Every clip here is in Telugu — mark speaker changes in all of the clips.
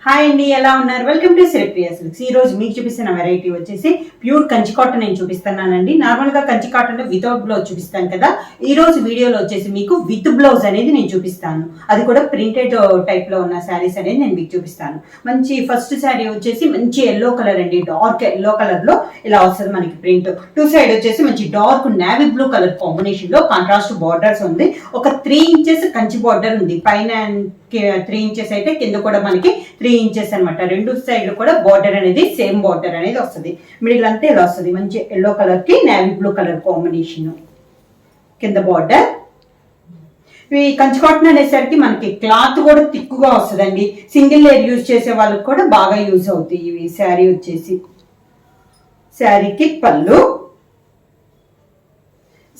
Speaker 1: హాయ్ అండి, ఎలా ఉన్నారు? Welcome to Sripriya silks. ఈ రోజు మీకు చూపిస్తున్న వెరైటీ వచ్చేసి ప్యూర్ కంచి కాటన్ నేను చూపిస్తున్నానండి. నార్మల్ గా కంచి కాటన్ లో వితౌట్ బ్లౌజ్ చూపిస్తాను కదా, ఈ రోజు వీడియోలో వచ్చేసి మీకు విత్ బ్లౌజ్ అనేది నేను చూపిస్తాను. అది కూడా ప్రింటెడ్ టైప్ లో ఉన్న శారీస్ అనేది నేను మీకు చూపిస్తాను. మంచి ఫస్ట్ శారీ వచ్చేసి మంచి ఎల్లో కలర్ అండి, డార్క్ ఎల్లో కలర్ లో ఇలా వస్తుంది మనకి ప్రింట్. టూ సైడ్ వచ్చేసి మంచి dark navy blue colour combination లో కాంట్రాస్ట్ బార్డర్స్ ఉంది. ఒక 3 ఇంచెస్ కంచి బార్డర్ ఉంది, పైన 3 ఇంచెస్ అయితే కింద కూడా మనకి 3 ఇంచెస్ అనమాట. రెండు సైడ్ కూడా బార్డర్ అనేది సేమ్ బార్డర్ అనేది వస్తుంది. మిడిల్ అంతా ఇలా వస్తుంది, మంచి ఎల్లో కలర్ కి నావీ బ్లూ కలర్ కాంబినేషన్ కింద బార్డర్. ఇవి కంచి కాటన్ అనేసరికి మనకి క్లాత్ కూడా థిక్గా వస్తుందండి. సింగిల్ లేయర్ యూజ్ చేసే వాళ్ళకి కూడా బాగా యూజ్ అవుతాయి ఇవి. శారీ వచ్చేసి శారీకి పళ్ళు,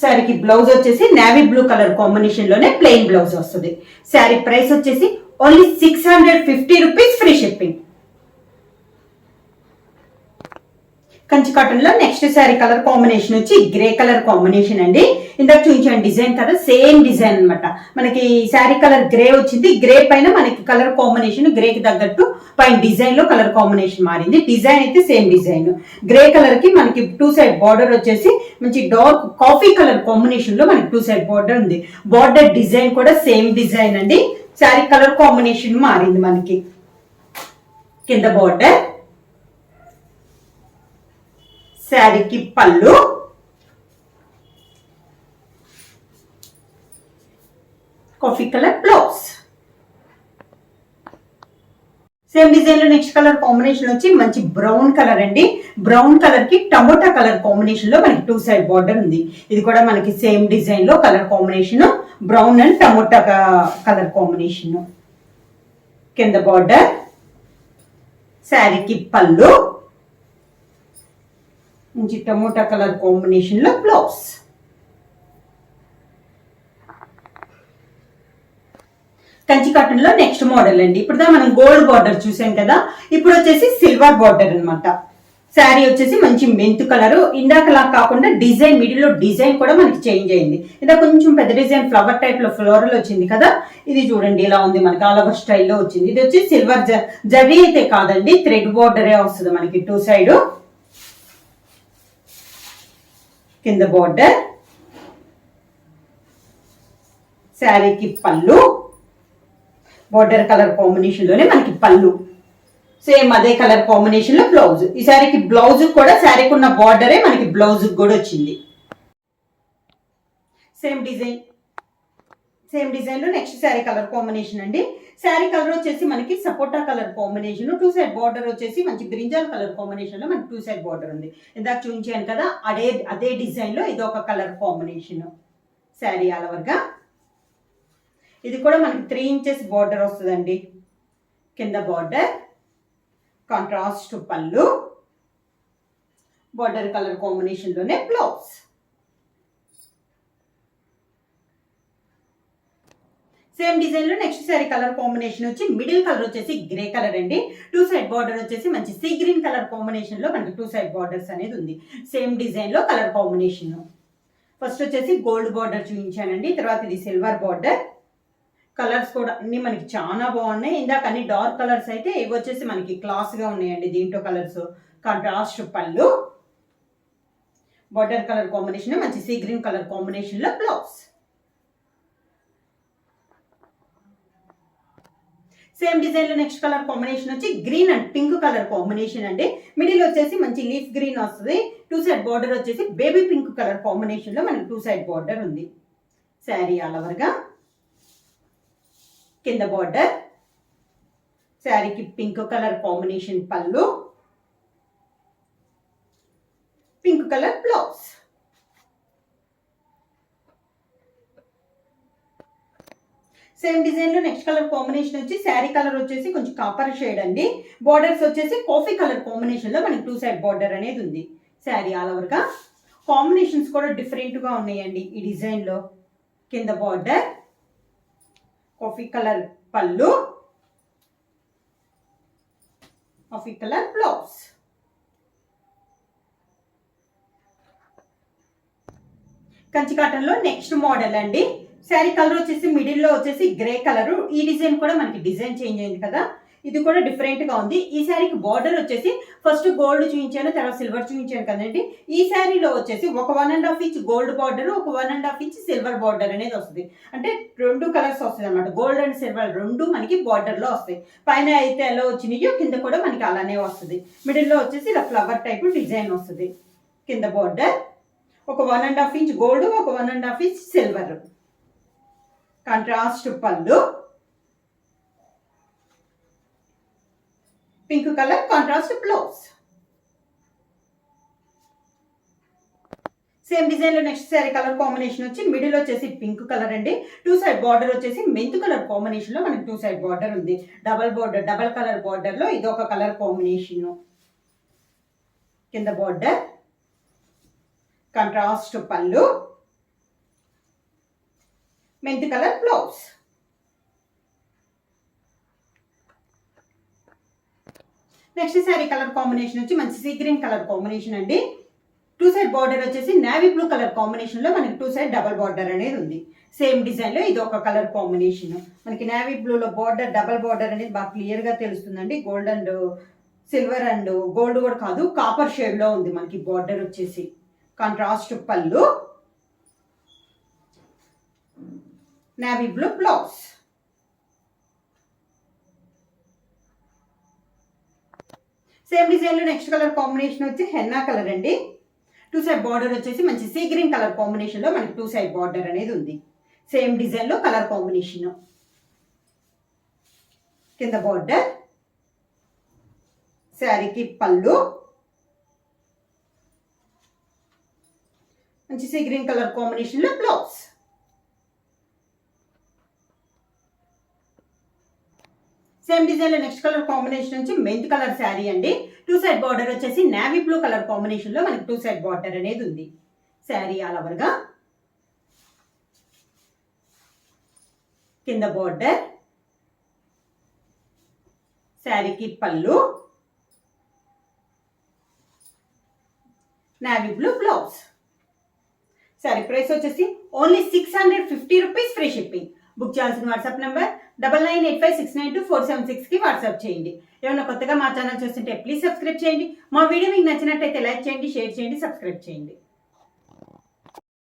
Speaker 1: శారీకి బ్లౌజ్ వచ్చేసి నావీ బ్లూ కలర్ కాంబినేషన్ లోనే ప్లెయిన్ బ్లౌజ్ వస్తుంది. శారీ ప్రైస్ వచ్చేసి only 650 rupees, free shipping. Kanchi cotton లో నెక్స్ట్ శారీ కలర్ కాంబినేషన్ వచ్చి గ్రే కలర్ కాంబినేషన్ అండి. ఇందాక చూపించాను డిజైన్ కదా, సేమ్ డిజైన్ అనమాట. మనకి శారీ కలర్ గ్రే వచ్చింది, గ్రే పైన మనకి కలర్ కాంబినేషన్ గ్రే కి తగ్గట్టు పైన డిజైన్ లో కలర్ కాంబినేషన్ మారింది. డిజైన్ అయితే సేమ్ డిజైన్. గ్రే కలర్ కి మనకి 2 సైడ్ బార్డర్ వచ్చేసి మంచి డార్క్ కాఫీ కలర్ కాంబినేషన్ లో మనకి 2 సైడ్ బార్డర్ ఉంది. బార్డర్ డిజైన్ కూడా సేమ్ డిజైన్ అండి. శారీ కలర్ కాంబినేషన్ మారింది మనకి. కింద బార్డర్, శారీకి పళ్ళు, coffee colour blouse. Same design లో నెక్స్ట్ కలర్ కాంబినేషన్ వచ్చి మంచి బ్రౌన్ కలర్ అండి. బ్రౌన్ కలర్ కి టమోటా కలర్ కాంబినేషన్ లో మనకి 2 సైడ్ బార్డర్ ఉంది. ఇది కూడా మనకి సేమ్ డిజైన్ లో colour combination brown and tomato colour combination. కింద బార్డర్, శారీకి పళ్ళు, మంచి టమోటా కలర్ కాంబినేషన్ లో బ్లౌజ్. కంచి కాటన్ లో నెక్స్ట్ మోడల్ అండి. ఇప్పుడు మనం గోల్డ్ బార్డర్ చూసాం కదా, ఇప్పుడు వచ్చేసి సిల్వర్ బార్డర్ అనమాట. శారీ వచ్చేసి మంచి మెంతు కలర్. ఇందాకలా కాకుండా డిజైన్ మిడిల్ లో డిజైన్ కూడా మనకి చేంజ్ అయింది. ఇలా కొంచెం పెద్ద డిజైన్ ఫ్లవర్ టైప్ లో ఫ్లోరల్ వచ్చింది కదా, ఇది చూడండి ఇలా ఉంది మనకి ఆల్ ఓవర్ స్టైల్లో వచ్చింది. ఇది వచ్చి సిల్వర్ జరీ అయితే కాదండి, థ్రెడ్ బార్డరే వస్తుంది మనకి 2 సైడ్. కింద బార్డర్, శారీకి పళ్ళు, బార్డర్ కలర్ కాంబినేషన్ లోనే మనకి పళ్ళు, సేమ్ అదే కలర్ కాంబినేషన్ లో బ్లౌజ్. ఈ శారీకి బ్లౌజ్ కూడా శారీకి ఉన్న బార్డరే మనకి బ్లౌజ్ కూడా వచ్చింది. సేమ్ డిజైన్ లో నెక్స్ట్ శారీ కలర్ కాంబినేషన్ అండి. శారీ కలర్ వచ్చేసి మనకి సపోటా కలర్ కాంబినేషన్, 2 సైడ్ బార్డర్ వచ్చేసి మంచి బ్రింజాల్ కలర్ కాంబినేషన్ లో మనకి 2 సైడ్ బార్డర్ ఉంది. ఇందాక చూపించాను కదా, అదే డిజైన్ లో ఇది ఒక colour combination. Sari all over గా ఇది కూడా మనకి 3 ఇంచెస్ బార్డర్ వస్తుందండి. కింద బార్డర్, కాంట్రాస్ట్ పళ్ళు, బార్డర్ కలర్ కాంబినేషన్ లోనే బ్లౌజ్. సేమ్ డిజైన్ లో నెక్స్ట్ శారీ కలర్ కాంబినేషన్ వచ్చి మిడిల్ కలర్ వచ్చేసి గ్రే కలర్ అండి. 2 సైడ్ బార్డర్ వచ్చేసి మంచి సీ గ్రీన్ కలర్ కాంబినేషన్ లో మనకి 2 సైడ్ బార్డర్స్ అనేది ఉంది. సేమ్ డిజైన్ లో కలర్ కాంబినేషన్. ఫస్ట్ వచ్చేసి గోల్డ్ బార్డర్ చూపించానండి, తర్వాత ఇది సిల్వర్ బార్డర్. కలర్స్ కూడా అన్ని మనకి చాలా బాగున్నాయి. ఇందాక అన్ని డార్క్ కలర్స్ అయితే ఇవి వచ్చేసి మనకి క్లాస్ గా ఉన్నాయండి. దీంట్లో కలర్స్ కాంట్రాస్ట్ పళ్ళు, బార్డర్ కలర్ కాంబినేషన్ మంచి సీ గ్రీన్ కలర్ కాంబినేషన్ లో బ్లౌజ్. సేమ్ డిజైన్ లో నెక్స్ట్ కలర్ కాంబినేషన్ వచ్చి green and pink colour combination అండి. మిడిల్ వచ్చేసి మంచి లీఫ్ గ్రీన్ వస్తుంది. 2 సైడ్ బార్డర్ వచ్చేసి బేబీ పింక్ కలర్ కాంబినేషన్ లో మనకి 2 సైడ్ బార్డర్ ఉంది. శారీ ఆల్ ఓవర్ గా కింద బార్డర్, శారీకి పింక్ కలర్ కాంబినేషన్ పళ్ళు, pink colour blouse. Same design లో నెక్స్ట్ కలర్ కాంబినేషన్ వచ్చి శారీ కలర్ వచ్చేసి కొంచెం కాపర్ షేడ్ అండి. బార్డర్స్ వచ్చేసి కాఫీ కలర్ కాంబినేషన్ లో మనకి 2 సైడ్ బార్డర్ అనేది ఉంది. శారీ ఆల్ ఓవర్ గా కాంబినేషన్స్ కూడా డిఫరెంట్ గా ఉన్నాయండి ఈ డిజైన్ లో. కింద బార్డర్, కాఫీ కలర్ పళ్ళు, coffee colour blouse. Kanchi cotton లో నెక్స్ట్ మోడల్ అండి. శారీ కలర్ వచ్చేసి మిడిల్ లో వచ్చేసి గ్రే కలర్. ఈ డిజైన్ కూడా మనకి డిజైన్ చేంజ్ అయింది కదా. ఇది కూడా డిఫరెంట్ గా ఉంది. ఈ శారీకి బార్డర్ వచ్చేసి ఫస్ట్ గోల్డ్ చూపించాను, తర్వాత సిల్వర్ చూపించాను కదండి. ఈ శారీలో వచ్చేసి ఒక 1.5 ఇంచ్ గోల్డ్ బార్డర్, ఒక 1.5 ఇంచ్ సిల్వర్ బార్డర్ అనేది వస్తుంది. అంటే 2 కలర్స్ వస్తుంది అనమాట. గోల్డ్ అండ్ సిల్వర్ 2 మనకి బార్డర్ లో వస్తాయి. పైన అయితే ఎలా వచ్చినాయో కింద కూడా మనకి అలానే వస్తుంది. మిడిల్ లో వచ్చేసి ఇలా ఫ్లవర్ టైప్ డిజైన్ వస్తుంది. కింద బార్డర్ ఒక 1.5 ఇంచ్ గోల్డ్, ఒక 1.5 ఇంచ్ సిల్వర్. కాంట్రాస్ట్ పళ్ళు, pink colour contrast blouse. Same design లో నెక్స్ట్ శారీ కలర్ కాంబినేషన్ వచ్చి మిడిల్ వచ్చేసి పింక్ కలర్ అండి. 2 సైడ్ బార్డర్ వచ్చేసి మెంత్ కలర్ కాంబినేషన్ లో మనకి 2 సైడ్ బార్డర్ ఉంది. Double border, double colour border లో ఇది ఒక కలర్ కాంబినేషన్. కింద బార్డర్ కాంట్రాస్ట్ పళ్ళు, mint colour blouse. Next sari colour combination వచ్చి మంచి సీ గ్రీన్ కలర్ కాంబినేషన్ అండి. 2 సైడ్ బార్డర్ వచ్చేసి నేవీ బ్లూ కలర్ కాంబినేషన్ లో మనకి 2 సైడ్ డబల్ బార్డర్ అనేది ఉంది. సేమ్ డిజైన్ లో ఇది ఒక కలర్ కాంబినేషన్. మనకి నేవీ బ్లూ లో బార్డర్, డబల్ బార్డర్ అనేది బాగా క్లియర్ గా తెలుస్తుందండి. Gold and silver and gold కూడా కాదు, కాపర్ షేడ్ లో ఉంది మనకి బార్డర్ వచ్చేసి. కాంట్రాస్ట్ పళ్ళు, navy blue blouse. Same design లో నెక్స్ట్ కలర్ కాంబినేషన్ వచ్చి హెన్నా కలర్ అండి. 2 సైడ్ బార్డర్ వచ్చేసి మంచి సీ గ్రీన్ కలర్ కాంబినేషన్ లో మనకి 2 సైడ్ బార్డర్ అనేది ఉంది. సేమ్ డిజైన్ లో కలర్ కాంబినేషన్. కింద బార్డర్, శారీకి పళ్ళు, మంచి సీ గ్రీన్ కలర్ కాంబినేషన్ లో బ్లౌజ్. సేమ్ డిజైన్ లో నెక్స్ట్ కలర్ కాంబినేషన్ నుంచి మెంత్ కలర్ శారీ అండి. 2 సైడ్ బార్డర్ వచ్చేసి నేవీ బ్లూ కలర్ కాంబినేషన్ లో మనకి 2 సైడ్ బార్డర్ అనేది ఉంది. శారీ ఆల్ ఓవర్ గా. కింద బార్డర్, శారీకి పళ్ళు, navy blue blouse. Sari price వచ్చేసి only 650 rupees, free shipping. Book చేయాల్సిన వాట్సాప్ నెంబర్ 9985692476 కి వాట్సాప్ చేయండి. ఏమైనా కొత్తగా మా ఛానల్ చూస్తుంటే ప్లీజ్ సబ్స్క్రైబ్ చేయండి. మా వీడియో మీకు నచ్చినట్లయితే లైక్ చేయండి, షేర్ చేయండి, సబ్స్క్రైబ్ చేయండి.